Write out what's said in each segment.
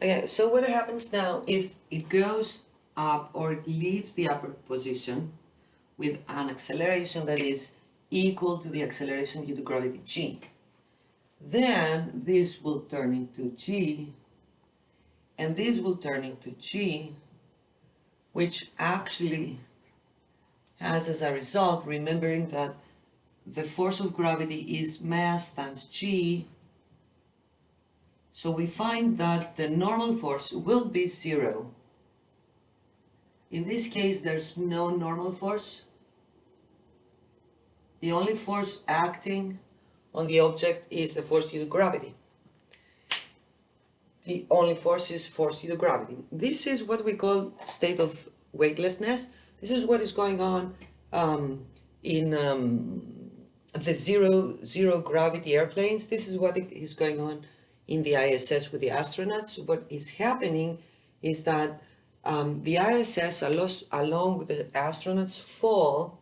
Okay, so what happens now if it goes up or it leaves the upper position with an acceleration that is equal to the acceleration due to gravity g? Then this will turn into g, and this will turn into g, which actually has as a result, remembering that the force of gravity is mass times g, so we find that the normal force will be 0. In this case, there's no normal force. The only force acting on the object is the force due to gravity. The only force is force due to gravity. This is what we call state of weightlessness. This is what is going on in the zero gravity airplanes. This is what is going on in the ISS with the astronauts. What is happening is that the ISS along with the astronauts fall,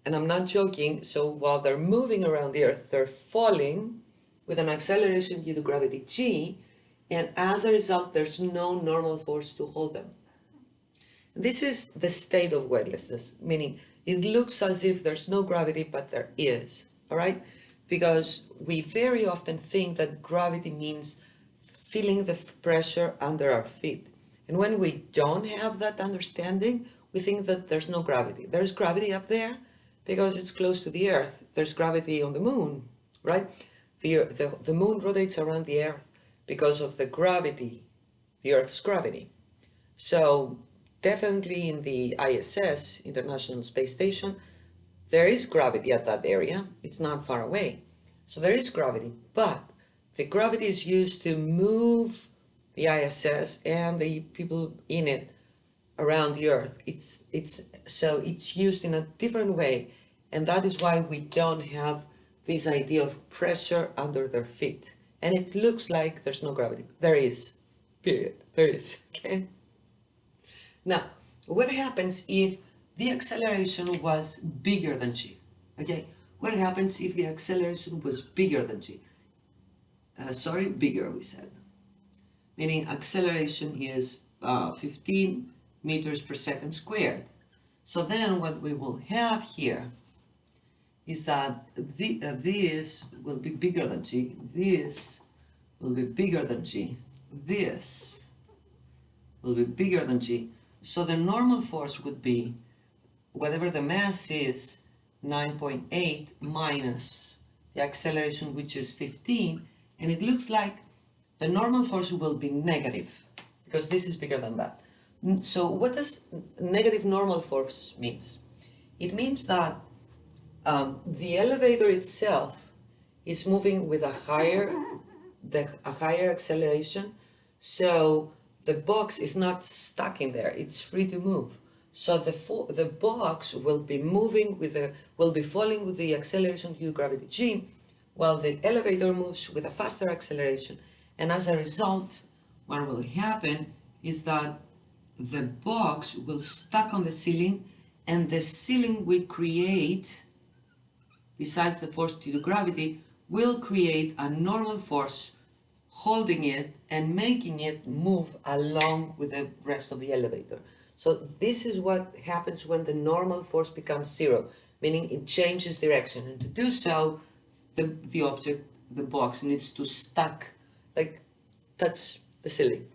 and I'm not joking, so while they're moving around the Earth, they're falling with an acceleration due to gravity g, and as a result there's no normal force to hold them. This is the state of weightlessness, meaning it looks as if there's no gravity, but there is, all right? Because we very often think that gravity means feeling the pressure under our feet. And when we don't have that understanding, we think that there's no gravity. There's gravity up there because it's close to the Earth. There's gravity on the moon, right? The moon rotates around the Earth because of the gravity, the Earth's gravity. So definitely in the ISS, International Space Station, there is gravity at that area. It's not far away. So there is gravity, but the gravity is used to move the ISS and the people in it around the Earth. It's used in a different way, and that is why we don't have this idea of pressure under their feet. And it looks like there's no gravity. There is, period. There is, okay? Now, what happens if the acceleration was bigger than g? Okay, what happens if the acceleration was bigger than g? Bigger, we said. Meaning acceleration is 15 meters per second squared. So then what we will have here is that this will be bigger than g, this will be bigger than g, this will be bigger than g. So the normal force would be whatever the mass is, 9.8 minus the acceleration, which is 15, and it looks like the normal force will be negative because this is bigger than that. So what does negative normal force means? It means that the elevator itself is moving with a higher acceleration, so the box is not stuck in there, it's free to move. So the box will be moving will be falling with the acceleration due to gravity g, while the elevator moves with a faster acceleration. And as a result, what will happen is that the box will stuck on the ceiling, and the ceiling will create, besides the force due to gravity, will create a normal force holding it and making it move along with the rest of the elevator. So this is what happens when the normal force becomes 0, meaning it changes direction. And to do so, the object, the box, needs to stuck, like touch the ceiling.